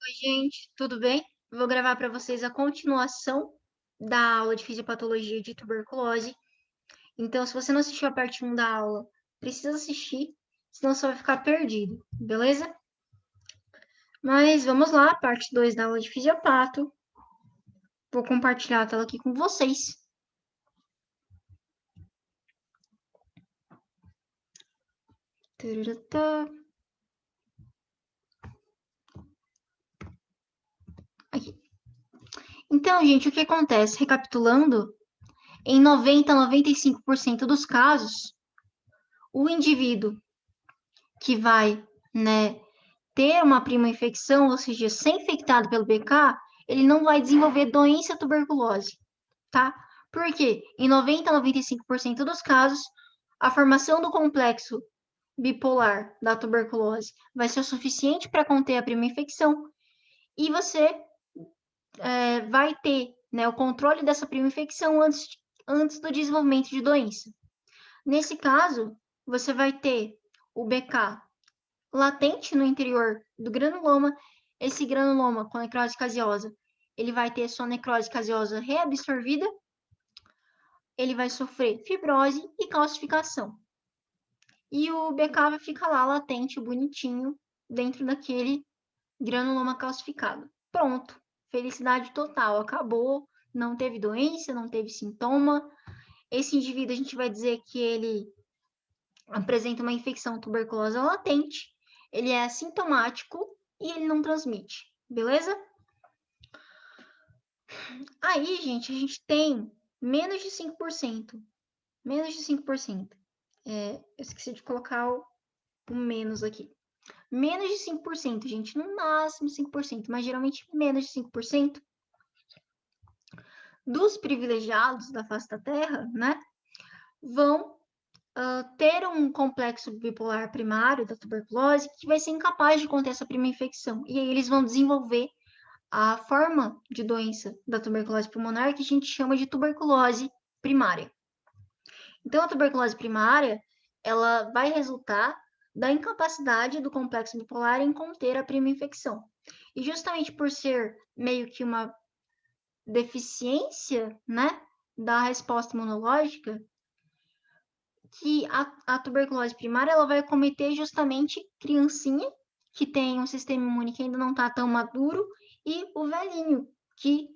Oi, gente, tudo bem? Vou gravar para vocês a continuação da aula de fisiopatologia de tuberculose. Então, se você não assistiu a parte 1 da aula, precisa assistir, senão você vai ficar perdido, beleza? Mas vamos lá, parte 2 da aula de fisiopato. Vou compartilhar a tela aqui com vocês. Tarará. Aqui. Então, gente, o que acontece? Recapitulando, em 90 a 95% dos casos, o indivíduo que vai, né, ter uma prima infecção, ou seja, ser infectado pelo BK, ele não vai desenvolver doença tuberculose, tá? Porque em 90 a 95% dos casos, a formação do complexo bipolar da tuberculose vai ser o suficiente para conter a prima infecção e você vai ter, né, o controle dessa prima infecção antes do desenvolvimento de doença. Nesse caso, você vai ter o BK latente no interior do granuloma. Esse granuloma com necrose caseosa, ele vai ter sua necrose caseosa reabsorvida, ele vai sofrer fibrose e calcificação. E o BK vai ficar lá latente, bonitinho, dentro daquele granuloma calcificado. Pronto, felicidade total, acabou, não teve doença, não teve sintoma. Esse indivíduo a gente vai dizer que ele apresenta uma infecção tuberculosa latente, ele é assintomático e ele não transmite, beleza? Aí, gente, a gente tem menos de 5%. Menos de 5%. Eu esqueci de colocar o menos aqui. Menos de 5%, gente. No máximo 5%, mas geralmente menos de 5% dos privilegiados da face da Terra, né, vão ter um complexo bipolar primário da tuberculose que vai ser incapaz de conter essa primeira infecção. E aí eles vão desenvolver a forma de doença da tuberculose pulmonar que a gente chama de tuberculose primária. Então, a tuberculose primária, ela vai resultar da incapacidade do complexo bipolar em conter a primeira infecção. E justamente por ser meio que uma deficiência, né, da resposta imunológica, que a tuberculose primária ela vai acometer justamente criancinha que tem um sistema imune que ainda não está tão maduro e o velhinho que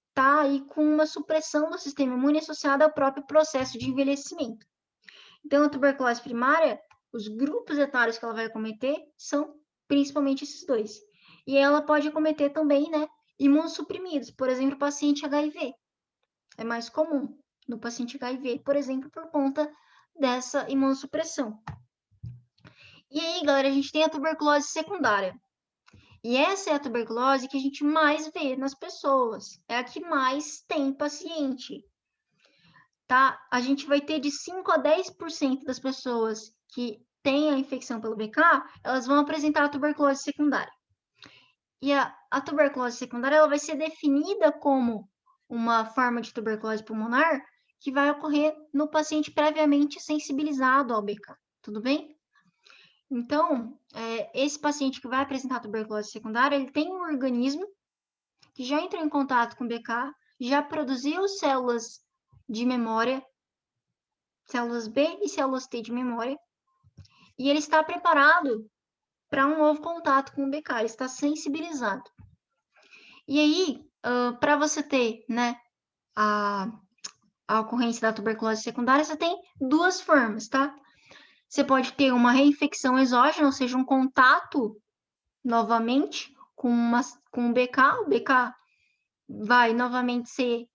está aí com uma supressão do sistema imune associada ao próprio processo de envelhecimento. Então, a tuberculose primária, os grupos etários que ela vai acometer são principalmente esses dois. E ela pode acometer também, né, imunossuprimidos, por exemplo, paciente HIV. É mais comum no paciente HIV, por exemplo, por conta dessa imunossupressão. E aí, galera, a gente tem a tuberculose secundária. E essa é a tuberculose que a gente mais vê nas pessoas. É a que mais tem paciente. Tá? A gente vai ter de 5 a 10% das pessoas que têm a infecção pelo BK, elas vão apresentar a tuberculose secundária. E a tuberculose secundária ela vai ser definida como uma forma de tuberculose pulmonar que vai ocorrer no paciente previamente sensibilizado ao BK, tudo bem? Então, esse paciente que vai apresentar tuberculose secundária, ele tem um organismo que já entrou em contato com o BK, já produziu células de memória, células B e células T de memória, e ele está preparado para um novo contato com o BK, ele está sensibilizado. E aí, para você ter, né, a ocorrência da tuberculose secundária, você tem duas formas, tá? Você pode ter uma reinfecção exógena, ou seja, um contato novamente com o BK vai novamente ser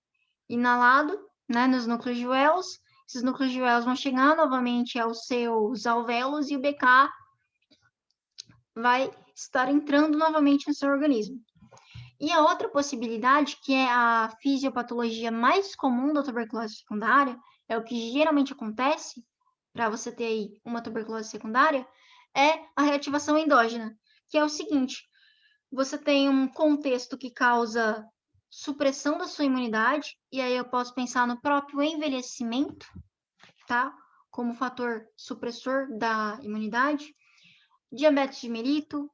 inalado, né, nos núcleos de Wells, esses núcleos de Wells vão chegar novamente aos seus alvéolos e o BK vai estar entrando novamente no seu organismo. E a outra possibilidade, que é a fisiopatologia mais comum da tuberculose secundária, é o que geralmente acontece para você ter aí uma tuberculose secundária, é a reativação endógena, que é o seguinte: você tem um contexto que causa supressão da sua imunidade, e aí eu posso pensar no próprio envelhecimento, tá? Como fator supressor da imunidade, diabetes de melito,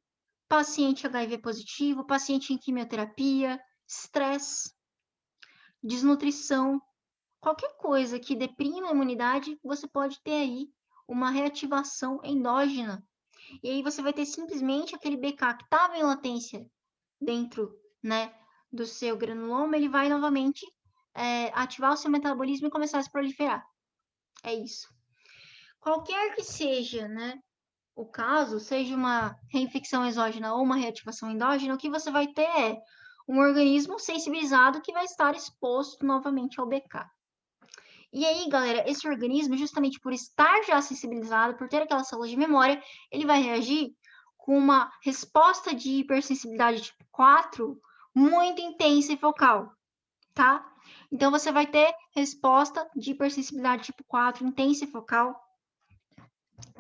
paciente HIV positivo, paciente em quimioterapia, estresse, desnutrição, qualquer coisa que deprima a imunidade, você pode ter aí uma reativação endógena. E aí você vai ter simplesmente aquele BK que estava em latência dentro, né, do seu granuloma, ele vai novamente ativar o seu metabolismo e começar a se proliferar. É isso. Qualquer que seja, né, o caso, seja uma reinfecção exógena ou uma reativação endógena, o que você vai ter é um organismo sensibilizado que vai estar exposto novamente ao BK. E aí, galera, esse organismo, justamente por estar já sensibilizado, por ter aquela célula de memória, ele vai reagir com uma resposta de hipersensibilidade tipo 4 muito intensa e focal, tá? Então, você vai ter resposta de hipersensibilidade tipo 4 intensa e focal,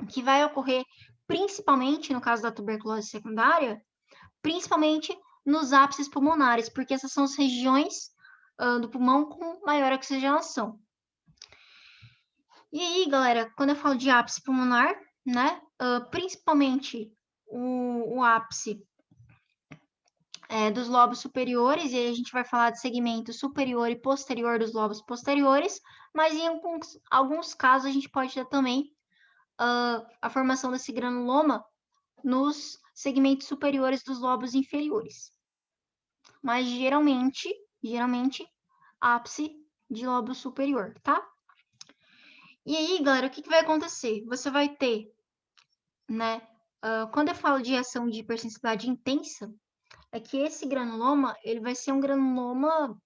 que vai ocorrer principalmente no caso da tuberculose secundária, principalmente nos ápices pulmonares, porque essas são as regiões do pulmão com maior oxigenação. E aí, galera, quando eu falo de ápice pulmonar, né, principalmente o ápice dos lobos superiores, e aí a gente vai falar de segmento superior e posterior dos lobos posteriores, mas em alguns casos a gente pode ter também a formação desse granuloma nos segmentos superiores dos lobos inferiores. Mas geralmente, ápice de lobo superior, tá? E aí, galera, o que vai acontecer? Você vai ter, né? Quando eu falo de ação de hipersensibilidade intensa, é que esse granuloma, ele vai ser um granuloma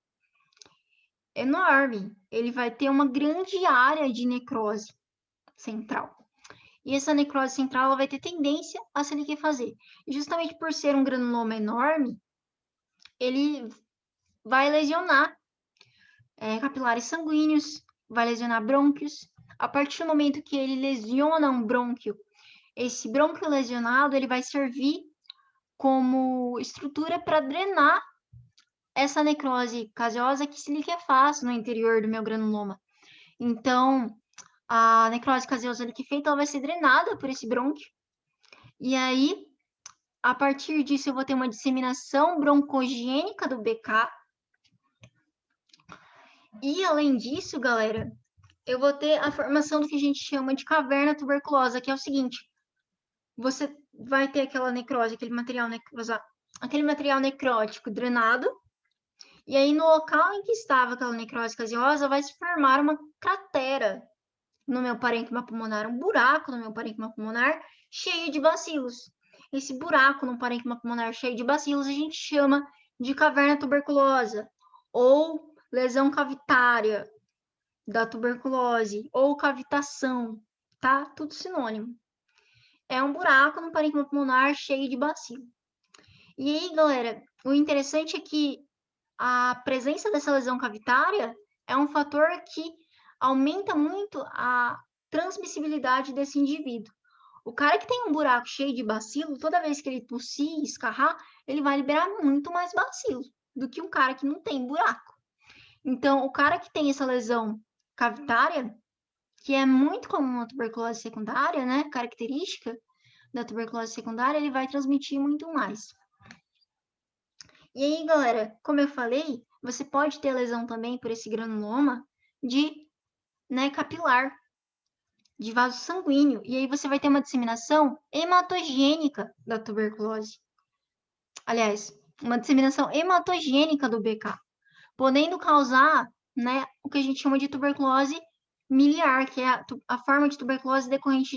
enorme. Ele vai ter uma grande área de necrose central. E essa necrose central, ela vai ter tendência a se liquefazer. E justamente por ser um granuloma enorme, ele vai lesionar capilares sanguíneos, vai lesionar brônquios. A partir do momento que ele lesiona um brônquio, esse brônquio lesionado, ele vai servir como estrutura para drenar essa necrose caseosa que se liquefaz no interior do meu granuloma. Então, a necrose caseosa liquefeita, ela vai ser drenada por esse brônquio. E aí, a partir disso, eu vou ter uma disseminação broncogênica do BK. E, além disso, galera, eu vou ter a formação do que a gente chama de caverna tuberculosa, que é o seguinte: você vai ter aquela necrose, aquele material necrótico drenado, e aí no local em que estava aquela necrose caseosa vai se formar uma cratera no meu parênquima pulmonar, um buraco no meu parênquima pulmonar cheio de bacilos. Esse buraco no parênquima pulmonar cheio de bacilos a gente chama de caverna tuberculosa ou lesão cavitária da tuberculose ou cavitação, tá? Tudo sinônimo. É um buraco no parênquima pulmonar cheio de bacilo. E aí, galera, o interessante é que a presença dessa lesão cavitária é um fator que aumenta muito a transmissibilidade desse indivíduo. O cara que tem um buraco cheio de bacilo, toda vez que ele tossir e escarrar, ele vai liberar muito mais bacilo do que um cara que não tem buraco. Então, o cara que tem essa lesão cavitária, que é muito comum na tuberculose secundária, né, característica da tuberculose secundária, ele vai transmitir muito mais. E aí, galera, como eu falei, você pode ter lesão também por esse granuloma capilar, de vaso sanguíneo. E aí você vai ter uma disseminação hematogênica da tuberculose. Aliás, uma disseminação hematogênica do BK, podendo causar, né, o que a gente chama de tuberculose miliar, que é a forma de tuberculose decorrente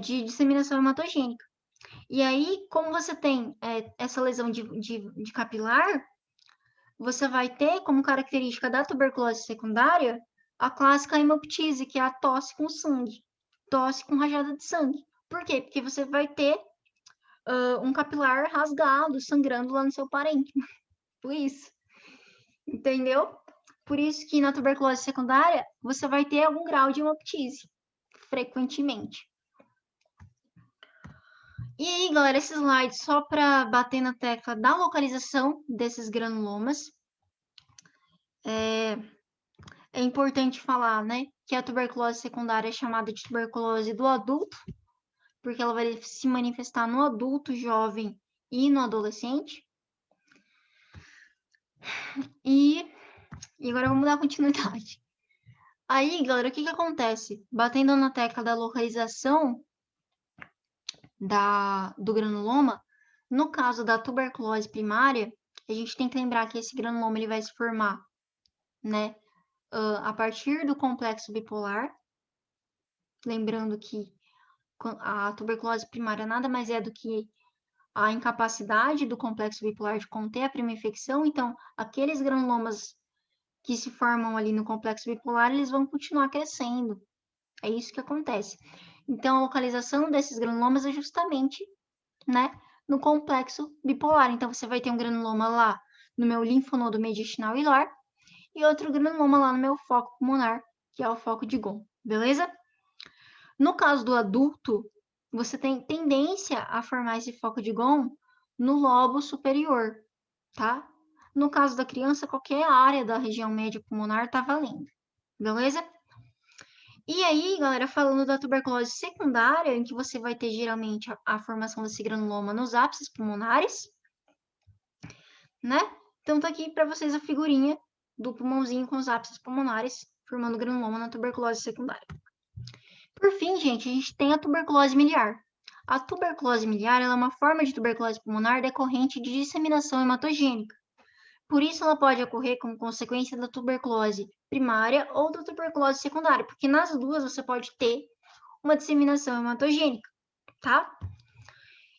de disseminação hematogênica. E aí, como você tem essa lesão de capilar, você vai ter como característica da tuberculose secundária a clássica hemoptise, que é a tosse com sangue, tosse com rajada de sangue. Por quê? Porque você vai ter um capilar rasgado, sangrando lá no seu parênquima. Por isso. Entendeu? Por isso que na tuberculose secundária, você vai ter algum grau de hemoptise, frequentemente. E aí, galera, esse slide só para bater na tecla da localização desses granulomas. É importante falar, né, que a tuberculose secundária é chamada de tuberculose do adulto, porque ela vai se manifestar no adulto, jovem e no adolescente. E agora vamos dar continuidade. Aí, galera, o que acontece? Batendo na tecla da localização do granuloma, no caso da tuberculose primária, a gente tem que lembrar que esse granuloma ele vai se formar, né, a partir do complexo bipolar. Lembrando que a tuberculose primária nada mais é do que a incapacidade do complexo bipolar de conter a primeira infecção. Então, aqueles granulomas que se formam ali no complexo bipolar, eles vão continuar crescendo. É isso que acontece. Então, a localização desses granulomas é justamente, né, no complexo bipolar. Então, você vai ter um granuloma lá no meu linfonodo mediastinal hilar e outro granuloma lá no meu foco pulmonar, que é o foco de Ghon, beleza? No caso do adulto, você tem tendência a formar esse foco de Ghon no lobo superior, tá? No caso da criança, qualquer área da região média pulmonar tá valendo, beleza? E aí, galera, falando da tuberculose secundária, em que você vai ter geralmente a formação desse granuloma nos ápices pulmonares, né? Então, tá aqui para vocês a figurinha do pulmãozinho com os ápices pulmonares formando granuloma na tuberculose secundária. Por fim, gente, a gente tem a tuberculose miliar. A tuberculose miliar ela é uma forma de tuberculose pulmonar decorrente de disseminação hematogênica. Por isso, ela pode ocorrer como consequência da tuberculose primária ou da tuberculose secundária, porque nas duas você pode ter uma disseminação hematogênica, tá?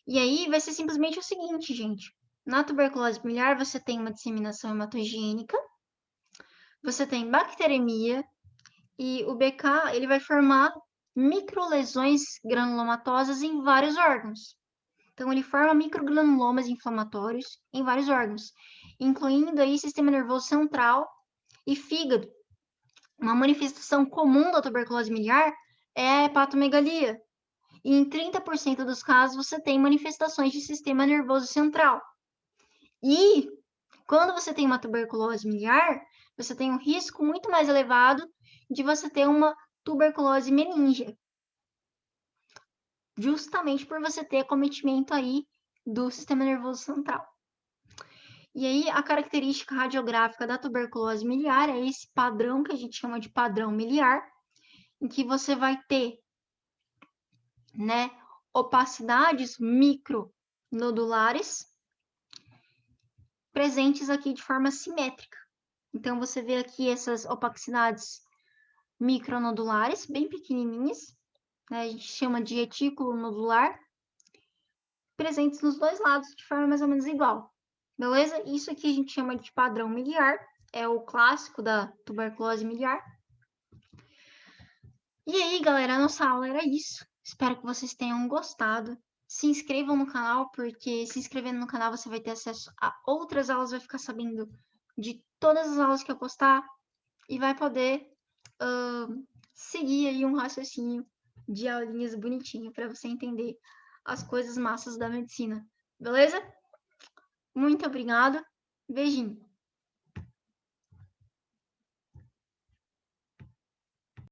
E aí vai ser simplesmente o seguinte, gente. Na tuberculose miliar, você tem uma disseminação hematogênica, você tem bacteremia, e o BK ele vai formar microlesões granulomatosas em vários órgãos. Então, ele forma microgranulomas inflamatórios em vários órgãos, incluindo aí sistema nervoso central e fígado. Uma manifestação comum da tuberculose miliar é a hepatomegalia. E em 30% dos casos você tem manifestações de sistema nervoso central. E quando você tem uma tuberculose miliar, você tem um risco muito mais elevado de você ter uma tuberculose meningea, justamente por você ter acometimento aí do sistema nervoso central. E aí, a característica radiográfica da tuberculose miliar é esse padrão que a gente chama de padrão miliar, em que você vai ter, né, opacidades micronodulares presentes aqui de forma simétrica. Então, você vê aqui essas opacidades micronodulares, bem pequenininhas, né, a gente chama de retículo nodular, presentes nos dois lados de forma mais ou menos igual, beleza? Isso aqui a gente chama de padrão miliar, é o clássico da tuberculose miliar. E aí, galera, a nossa aula era isso. Espero que vocês tenham gostado. Se inscrevam no canal, porque se inscrevendo no canal você vai ter acesso a outras aulas, vai ficar sabendo de todas as aulas que eu postar e vai poder seguir aí um raciocínio de aulinhas bonitinho para você entender as coisas massas da medicina, beleza? Muito obrigada, beijinho!